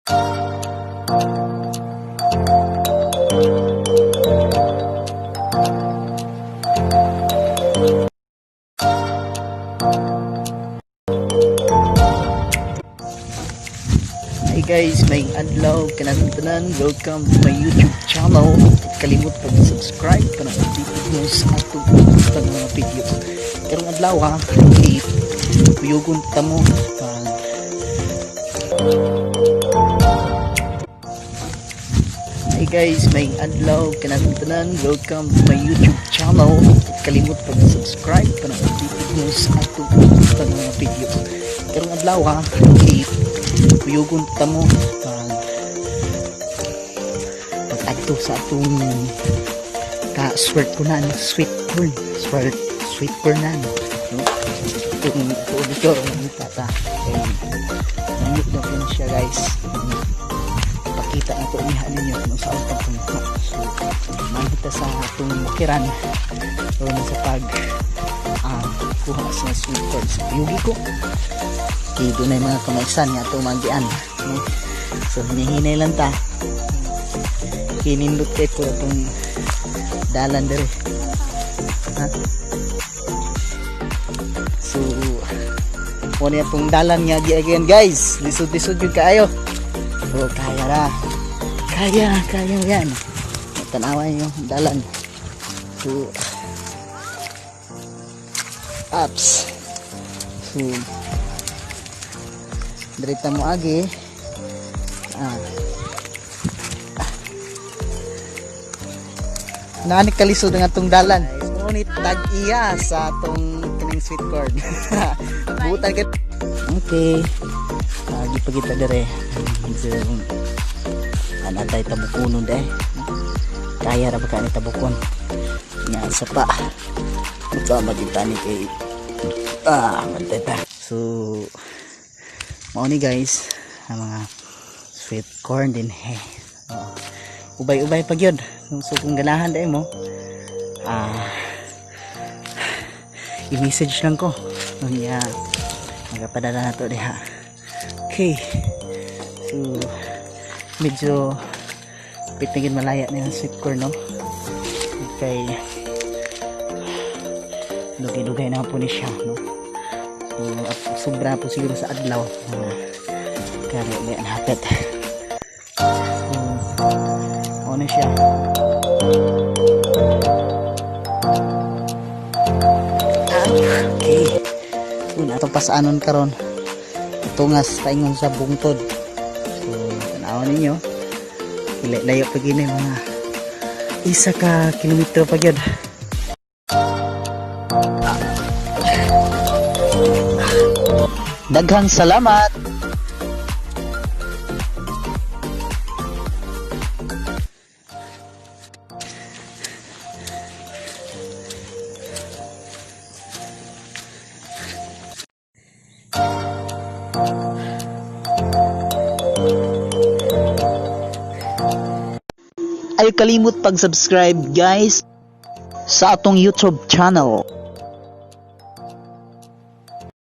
Hi guys, may adlaw kanang tanan. Welcome to my YouTube channel. Kalimot pag subscribe para updated mo sa atong mga video. Karong adlaw ha, kuyugon ta mo pag Hi guys, may adlaw kanang tanan. Welcome to my YouTube channel. Kalimot pag subscribe para updated mo sa atong mga video. Karong adlaw ha, kuyugon ta mo pag adto sa atong sweet corn no? Itong dito ang tata namit na po siya guys. Pakita na po niya ninyo kung saan pa po so manita sa atong bukiran so sa pag kuha sa sweet corn sa yugi ko doon ay mga kamaysan nga ito magian no? So hinihinay lang ta kinindot kayo po itong dalan dere ha? So muna itong dalan nga again guys, lisod-lisod yun kaayo. So kaya na kaya yan tanawan yung dalan. So ups so dirita mo agi naanik kalisod nga itong dalan ngunit tag-iya sa itong kining sweet corn butan ka okay agi pa kita dire anatay tabukunon deh kaya ra ba ka ni tabukon nga sa pa ito magintani kay manteta. So mao ni guys ang mga sweet corn din ubay-ubay pag yun so kung ganahan dahil mo i-message lang ko niya magapadala na to diha. Okay, so medyo pitingin malaya na yung sweet corn no okay lugay-lugay na po ni siya no. So, sobra po siguro sa adlaw kaya may anhapit ano siya okay atong pasaanon karon tungas taingon sa bungtod. So tanawan ninyo layo pa gini mga 1 ka kilometro pa gyud. Daghang salamat. Ay kalimot pag-subscribe guys sa atong YouTube channel.